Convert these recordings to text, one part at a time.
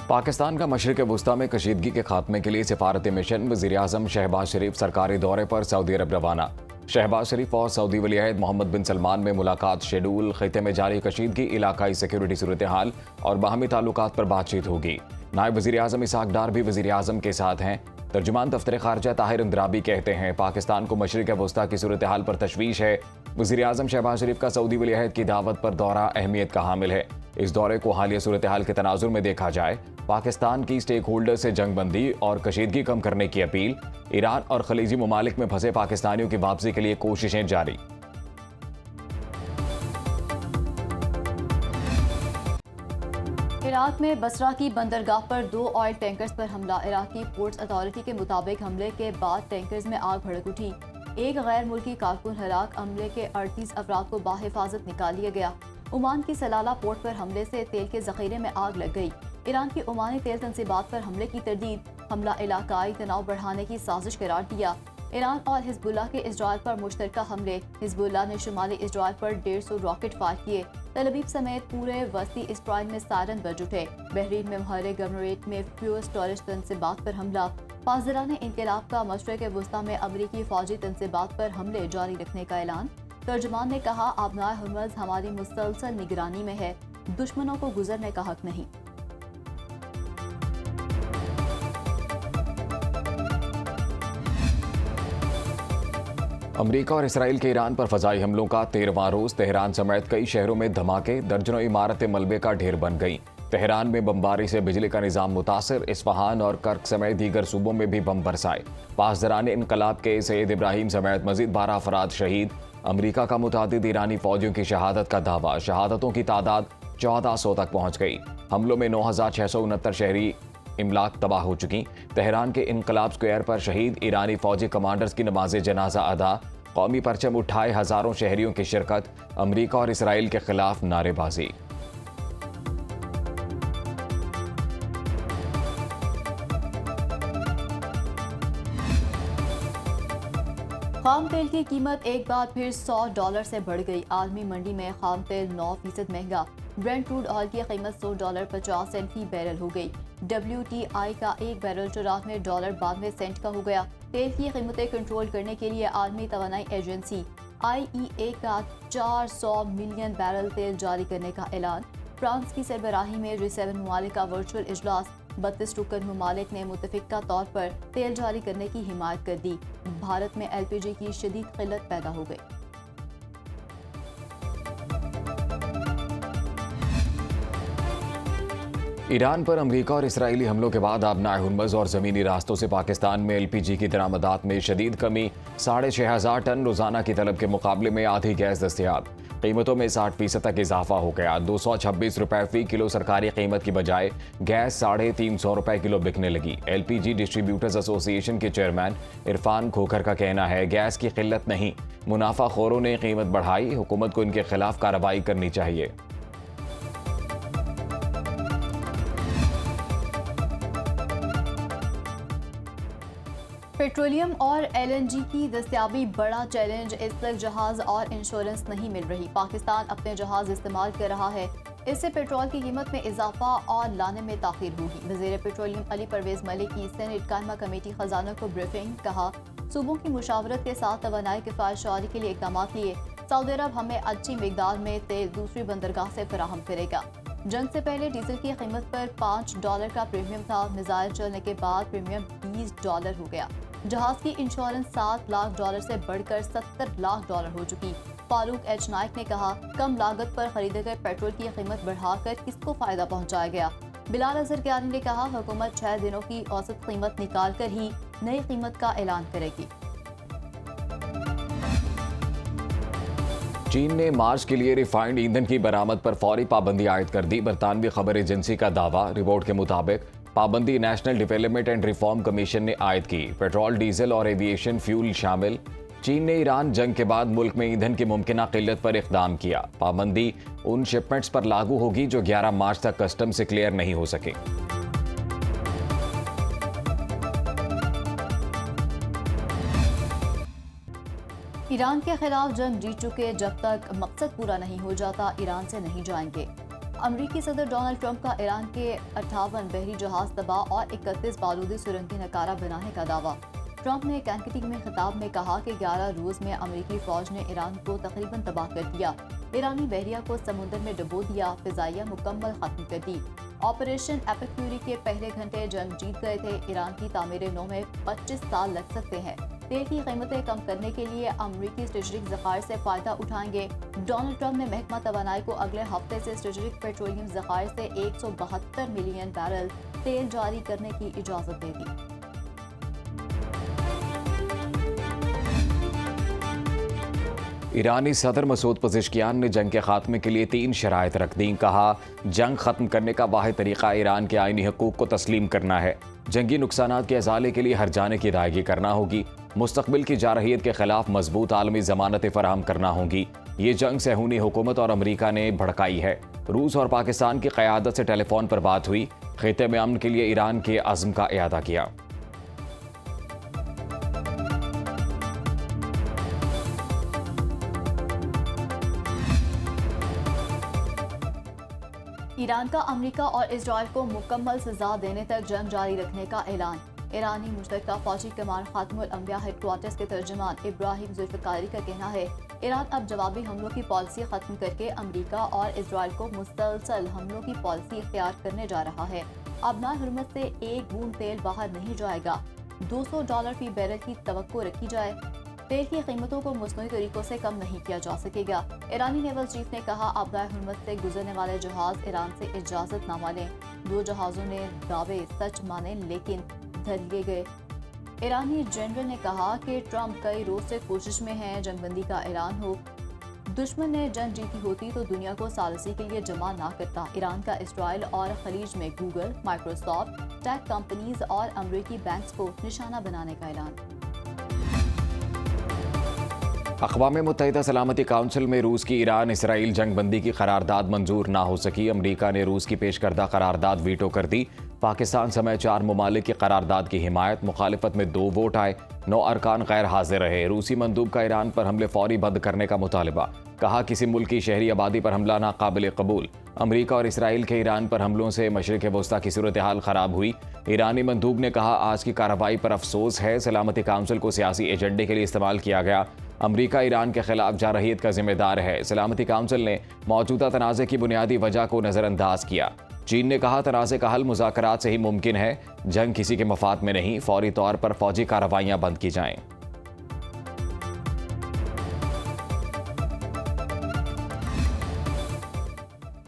पाकिस्तान का मशरिक़ वुस्ता में कशीदगी के खात्मे के लिए सिफारती मिशन वज़ीर-ए-आज़म शहबाज शरीफ सरकारी दौरे पर सऊदी अरब रवाना। शहबाज शरीफ और सऊदी वली-अहद मोहम्मद बिन सलमान में मुलाकात शेड्यूल, खिते में जारी कशीदगी, इलाकाई सिक्योरिटी सूरत हाल और बाहमी ताल्लुकात पर बातचीत होगी। नायब वज़ीर-ए-आज़म इसहाक डार भी वज़ीर-ए-आज़म के साथ हैं। तर्जुमान दफ्तर ख़ारजा ताहिर इंद्राबी कहते हैं, पाकिस्तान को मशरिक़ वुस्ता की सूरत हाल पर तशवीश है। वज़ीर-ए-आज़म शहबाज शरीफ का सऊदी वली-अहद की दावत पर दौरा अहमियत का हामिल है। इस दौरे को हालिया सूरत हाल के तनाजुर में देखा जाए। पाकिस्तान की स्टेक होल्डर से जंग बंदी और कशीदगी कम करने की अपील। ईरान और खलीजी ममालिक में फंसे पाकिस्तानियों की वापसी के लिए कोशिशें जारी। इराक में बसरा की बंदरगाह पर 2 ऑयल टैंकर्स पर हमला। इराकी पोर्ट्स अथॉरिटी के मुताबिक हमले के बाद टैंकर्स में आग भड़क उठी। एक गैर मुल्की कारकुन हलाक। हमले के 38 अफराद को बाहिफाजत निकाल लिया गया। ओमान की सलाला पोर्ट पर हमले से तेल के जखीरे में आग लग गई। ईरान की ओमानी तेल तंसीबात पर हमले की तरदीद। हमला इलाकाई तनाव बढ़ाने की साजिश करार दिया। ईरान और हिजबुल्लाह के इजराइल पर मुश्तरका हमले। हिजबुल्लाह ने शुमाली इजराइल पर 150 रॉकेट फायर किए। तल अवीव समेत पूरे वस्ती इजराइल में सायरन बज उठे। बहरीन में महरे गवर्नरेट में फ्यूल स्टोरेज तंसीबात पर हमला। पासदरान इनकलाब का मशरिक़ वुस्ता में अमरीकी फौजी तंसीबात पर हमले जारी रखने का ऐलान। तर्जुमान ने कहा, आबनाए हुर्मुज़ हमारी मुसलसल निगरानी में है, दुश्मनों को गुजरने का हक नहीं। अमरीका और इसराइल के ईरान पर फजाई हमलों का 13वां रोज। तेहरान समेत कई शहरों में धमाके, दर्जनों इमारतें मलबे का ढेर बन गईं। तेहरान में बमबारी से बिजली का निजाम मुतासर। इस्फहान और कर्क समेत दीगर सूबों में भी बम बरसाए। पासदरान इनकलाब के सैयद इब्राहिम समेत मजीद 12 अफराद शहीद। अमरीका का मुतादिद ईरानी फौजियों की शहादत का दावा। शहादतों की तादाद 1400 तक पहुंच गई। हमलों में 9669 शहरी इमलाक तबाह हो चुकी। तेहरान के इनकलाब स्क्वायर पर शहीद ईरानी फौजी कमांडर्स की नमाज जनाजा अदा। कौमी परचम उठाए हजारों शहरियों की शिरकत। अमरीका और इसराइल के खिलाफ नारेबाजी। खाम तेल की कीमत एक बार फिर $100 से बढ़ गई। आलमी मंडी में खाम तेल 9% महंगा। ब्रेंट क्रूड ऑयल की कीमत $100.50 फी बैरल हो गई। WTI का एक बैरल $94.92 का हो गया। तेल की कीमतें कंट्रोल करने के लिए आलमी तवानाई एजेंसी IEA का 400 मिलियन बैरल तेल जारी करने का ऐलान। फ्रांस की सरबराही में G7 ममालिक का वर्चुअल इजलास। 32 रुकन ममालिक ने मुतफिका तौर पर तेल जारी करने की हिमायत कर दी। भारत में LPG की शदीद किल्लत पैदा हो गई। ईरान पर अमरीका और इसराइली हमलों के बाद आबनाए हुर्मुज़ और ज़मीनी रास्तों से पाकिस्तान में LPG की दरामदात में शदीद कमी। 6500 टन रोज़ाना की तलब के मुकाबले में आधी गैस दस्तयाब। कीमतों में 60% तक इजाफा हो गया। 226 रुपए फी किलो सरकारी कीमत की बजाय गैस 350 रुपए किलो बिकने लगी। LPG डिस्ट्रीब्यूटर्स एसोसिएशन के चेयरमैन इरफान खोखर का कहना है, गैस की किल्लत नहीं, मुनाफाखोरों ने कीमत बढ़ाई। हुकूमत को इनके खिलाफ कार्रवाई करनी चाहिए। पेट्रोलियम और LNG की दस्तयाबी बड़ा चैलेंज। इस तक जहाज और इंश्योरेंस नहीं मिल रही। पाकिस्तान अपने जहाज इस्तेमाल कर रहा है। इससे पेट्रोल की कीमत में इजाफा और लाने में ताखीर होगी। वज़ीर पेट्रोलियम अली परवेज मलिक की सेनेट कायमा कमेटी खजाना को ब्रीफिंग। कहा, सूबों की मुशावरत के साथ तवानाई किफायतशारी के लिए इकदाम किए। सऊदी अरब हमें अच्छी मिकदार में तेल दूसरी बंदरगाह से फराहम करेगा। जंग से पहले डीजल की कीमत पर $5 का प्रीमियम था। मिसाइल चलने के बाद प्रीमियम $20 हो गया। जहाज की इंश्योरेंस $7 लाख से बढ़कर $70 लाख हो चुकी। फारूक H नाइक ने कहा, कम लागत पर खरीदे गए पेट्रोल की कीमत बढ़ाकर किसको फायदा पहुंचाया गया। बिलाल अजहर क्यानी ने कहा, हुकूमत 6 दिनों की औसत कीमत निकाल कर ही नई कीमत का ऐलान करेगी। चीन ने मार्च के लिए रिफाइंड ईंधन की बरामद पर फौरी पाबंदी आयद कर दी। बरतानवी खबर एजेंसी का दावा। रिपोर्ट के मुताबिक पाबंदी national development and reform commission ने आयद की। पेट्रोल, डीजल और एविएशन फ्यूल शामिल। चीन ने ईरान जंग के बाद मुल्क में ईंधन की मुमकिना किल्लत पर इक़दाम किया। पाबंदी उन शिपमेंट्स पर लागू होगी जो 11 मार्च तक कस्टम से क्लियर नहीं हो सके। ईरान के खिलाफ जंग जीत चुके, जब तक मकसद पूरा नहीं हो जाता ईरान से नहीं जाएंगे। अमरीकी सदर डोनाल्ड ट्रंप का ईरान के 58 बहरी जहाज तबाह और 31 बारूदी सुरंगें नकारा बनाने का दावा। ट्रंप ने कैंकटी में खिताब में कहा कि 11 रोज में अमरीकी फौज ने ईरान को तकरीबन तबाह कर दिया। ईरानी बहरिया को समुद्र में डुबो दिया, फिजाइया मुकम्मल खत्म कर दी। ऑपरेशन एपिक फ्यूरी के पहले घंटे जंग जीत गए थे। ईरान की तामीर नौ में 25 साल लग सकते हैं। तेल की कीमतें कम करने के लिए अमरीकी स्ट्रेटेजिक ज़खायर से फ़ायदा उठाएंगे। डोनाल्ड ट्रंप ने महकमा तवानाई को अगले हफ्ते से स्ट्रेटेजिक पेट्रोलियम ज़खायर से 172 मिलियन बैरल तेल जारी करने की इजाज़त दे दी। ईरानी सदर मसूद पज़ेश्कियान ने जंग के खात्मे के लिए 3 शराइत रख दी। कहा, जंग खत्म करने का वाहिद तरीका ईरान के आईनी हकूक़ को तस्लीम करना है। जंगी नुकसानात के अजाले के लिए हर जाने की अदायगी करना होगी। मुस्तकबिल की जारहियत के खिलाफ मजबूत आलमी जमानतें फराहम करना होंगी। ये जंग सहूनी हुकूमत और अमरीका ने भड़काई है। रूस और पाकिस्तान की क़यादत से टेलीफोन पर बात हुई। खित्ते में अमन के लिए ईरान के अज़्म का इयादा किया। ईरान का अमेरिका और इजराइल को मुकम्मल सजा देने तक जंग जारी रखने का ऐलान। ईरानी मुश्तरका फौजी कमान खातमुल अंबिया हेडक्वार्टर्स के तर्जुमान इब्राहिम जुल्फ़िकारी का कहना है, ईरान अब जवाबी हमलों की पॉलिसी खत्म करके अमेरिका और इजराइल को मुसलसल हमलों की पॉलिसी इख्तियार करने जा रहा है। अब ना हुर्मत से एक बूंद तेल बाहर नहीं जाएगा। $200 फी बैरल की तवक्को रखी जाए। तेल की कीमतों को मसनूई तरीकों से कम नहीं किया जा सकेगा। ईरानी नेवल चीफ ने कहा, आबदार हुर्मत से गुजरने वाले जहाज ईरान से इजाजत न माने। 2 जहाजों ने दावे सच माने लेकिन धर लिए गए। ईरानी जनरल ने कहा कि ट्रंप कई रोज से कोशिश में है जंगबंदी का ऐलान हो। दुश्मन ने जंग जीती होती तो दुनिया को सालसी के लिए जमा ना करता। ईरान का इजराइल और खलीज में गूगल, माइक्रोसॉफ्ट, टेक कंपनीज और अमरीकी बैंक्स को निशाना बनाने का ऐलान। अक़वाम मुत्तहिदा सलामती काउंसिल में रूस की ईरान इसराइल जंगबंदी की करारदाद मंजूर ना हो सकी। अमरीका ने रूस की पेश करदा करारदाद वीटो कर दी। पाकिस्तान समेत 4 ममालिक की करारदाद की हिमायत। मुखालिफत में 2 वोट आए। 9 अरकान गैर हाजिर रहे। रूसी मंदूब का ईरान पर हमले फौरी बंद करने का मुतालबा। कहा, किसी मुल्क की शहरी आबादी पर हमला नाकाबिल कबूल। अमरीका और इसराइल के ईरान पर हमलों से मशरिक़ वस्ता की सूरत हाल ख़राब हुई। ईरानी मंदूब ने कहा, आज की कार्रवाई पर अफसोस है। सलामती काउंसिल को सियासी एजेंडे के लिए इस्तेमाल किया गया। अमरीका ईरान के खिलाफ जारहियत का जिम्मेदार है। सलामती काउंसिल ने मौजूदा तनाज़े की बुनियादी वजह को नज़रअंदाज किया। चीन ने कहा, तनाज़े का हल मुज़ाकरात से ही मुमकिन है। जंग किसी के मफाद में नहीं। फौरी तौर पर फौजी कार्रवाइयाँ बंद की जाएं।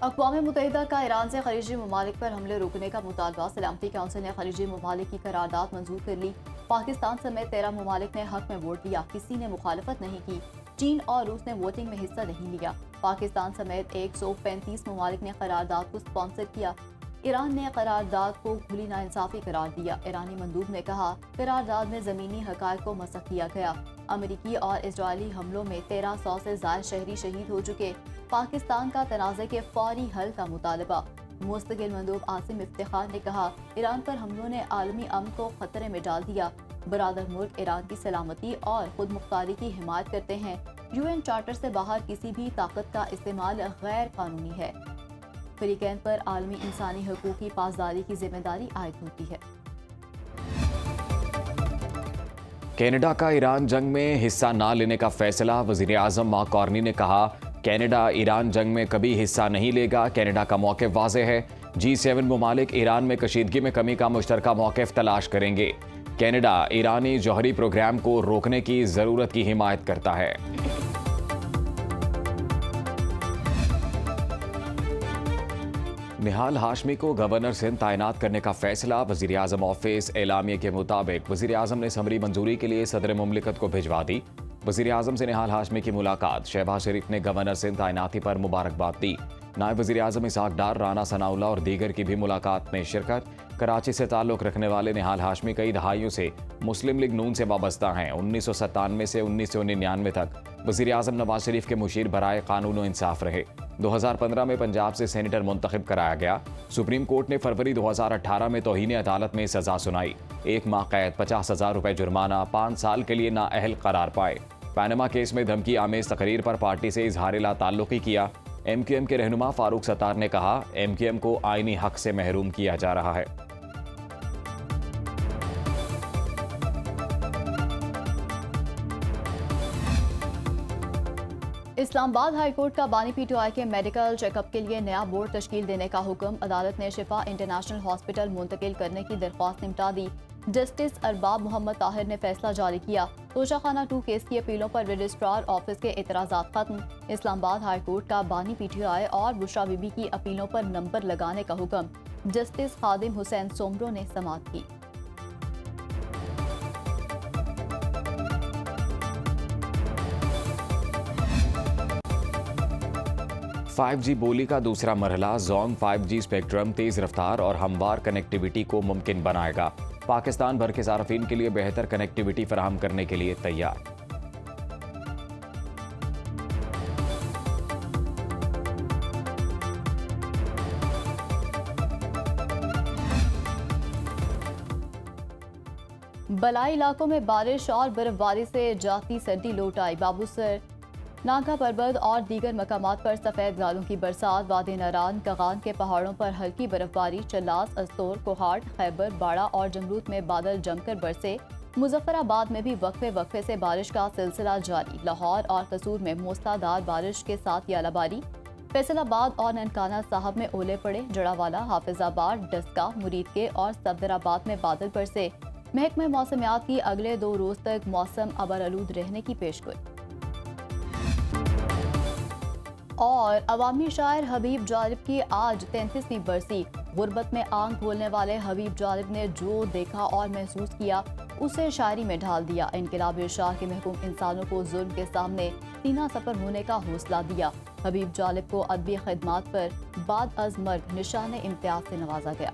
अक़वाम मुत्तहिदा का ईरान से खलीजी ममालिक पर हमले रोकने का मुतालबा। सलामती काउंसिल ने खलीजी ममालिक की करारदाद मंजूर कर ली। पाकिस्तान समेत 13 ममालिक ने हक में वोट दिया। किसी ने मुखालफत नहीं की। चीन और रूस ने वोटिंग में हिस्सा नहीं लिया। पाकिस्तान समेत 135 ममालिक ने करारदाद को स्पॉन्सर किया। ईरान ने करारदाद को खुली नाइंसाफी करार दिया। ईरानी मंदूब ने कहा, करारदाद में ज़मीनी हक़ाइक़ को मसख़ किया गया। अमरीकी और इजरायली हमलों में 1300 से ज़ायद शहरी शहीद हो चुके। पाकिस्तान का तनाज़े के फौरी हल का मुतालबा। मुस्तकिल मंदूब आसिम इफ्तिखार ने कहा, ईरान पर हमलों ने आलमी अमन को खतरे में डाल दिया। बरादर मुल्क ईरान की सलामती और खुद मुख्तारी की हिमायत करते हैं। UN चार्टर से बाहर किसी भी ताकत का इस्तेमाल गैर कानूनी है। फरीकैन पर आलमी इंसानी हकूक़ की पासदारी की जिम्मेदारी आयद होती है। कनाडा का ईरान जंग में हिस्सा ना लेने का फैसला। वज़ीर आज़म मार्क कार्नी ने कहा, कनाडा ईरान जंग में कभी हिस्सा नहीं लेगा। कनाडा का मौक़िफ़ वाज़ेह है। G7 ममालिक ईरान में कशीदगी में कमी का मुश्तरका मौक़िफ़ तलाश करेंगे। कनाडा ईरानी जौहरी प्रोग्राम को रोकने की ज़रूरत की हिमायत करता है। निहाल हाशमी को गवर्नर सिंध तैनात करने का फैसला। वज़ीर आज़म ऑफिस एलामिया के मुताबिक वज़ीर आज़म ने समरी मंजूरी के लिए सदर मुमलिकत को भिजवा दी। वज़ीर आज़म से निहाल हाशमी की मुलाकात। शहबाज शरीफ ने गवर्नर सिंध तैनाती पर मुबारकबाद दी। नायब वज़ीर आज़म इसहाक डार, राना सनाउल्ला और दीगर की भी मुलाकात में शिरकत। कराची से ताल्लुक़ रखने वाले निहाल हाशमी कई दहाइयों से मुस्लिम लीग नून से वाबस्ता हैं। 1997 से 1999 तक वज़ीर आज़म नवाज शरीफ के मुशीर बराए कानून व इंसाफ रहे। 2015 में पंजाब से सेनेटर मुंतखब कराया गया। सुप्रीम कोर्ट ने फरवरी 2018 में तौहीन अदालत में सजा सुनाई। 1 माह कैद, 50,000 रुपए जुर्माना, 5 साल के लिए नाअहल करार पाए। पैनमा केस में धमकी आमेज तकरीर पर पार्टी से इजहार ला ताल्लुक़ी किया। एमक्यूएम के रहनुमा फारूक सत्तार ने कहा, एमक्यूएम को आईनी हक से महरूम किया जा रहा है। इस्लामाबाद हाईकोर्ट का बानी पीटीआई के मेडिकल चेकअप के लिए नया बोर्ड तश्कील देने का हुक्म। अदालत ने शिफा इंटरनेशनल हॉस्पिटल मुंतकिल करने की दरख्वास्त निपटा दी। जस्टिस अरबाब मोहम्मद ताहिर ने फैसला जारी किया। तोशाखाना 2 केस की अपीलों पर रजिस्ट्रार ऑफिस के एतराज़ात खत्म। इस्लामाबाद हाईकोर्ट का बानी पीटीआई और बुशरा बीबी की अपीलों पर नंबर लगाने का हुक्म जस्टिस खादिम हुसैन सोमरो ने समाअत की। 5G बोली का दूसरा मरहला जोन 5G स्पेक्ट्रम तेज रफ्तार और हमवार कनेक्टिविटी को मुमकिन बनाएगा। पाकिस्तान भर के सार्फिन के लिए बेहतर कनेक्टिविटी फराहम करने के लिए तैयार। बलाई इलाकों में बारिश और बर्फबारी से जाती सर्दी लौट आई। बाबूसर, नागा पर्वत और दीगर मकामात पर सफ़ेद गालों की बरसात। वादी नारान कगान के पहाड़ों पर हल्की बर्फबारी। चल्लास, अस्तोर, कोहाट, खैबर, बाड़ा और जमरूत में बादल जमकर बरसे। मुजफ्फराबाद में भी वक्फे वक्फे से बारिश का सिलसिला जारी। लाहौर और कसूर में मूसलाधार बारिश के साथ यालाबारी। फैसलाबाद और ननकाना साहब में ओले पड़े। जड़ावाला, हाफिजाबाद, डस्का, मुरीदके और सफदराबाद में बादल बरसे। महकमे मौसमियात की अगले 2 रोज तक मौसम अबरआलूद रहने की पेशगोई। और अवामी शायर हबीब जालिब की आज 33वीं बरसी। गुर्बत में आंख खोलने वाले हबीब जालिब ने जो देखा और महसूस किया उसे शायरी में ढाल दिया। इनकलाब शाह के महकूम इंसानों को जुल्म के सामने सीना सफर होने का हौसला दिया। हबीब जालिब को अदबी खिदमात पर बाद अज मर्ग निशान इम्तियाज से नवाजा गया।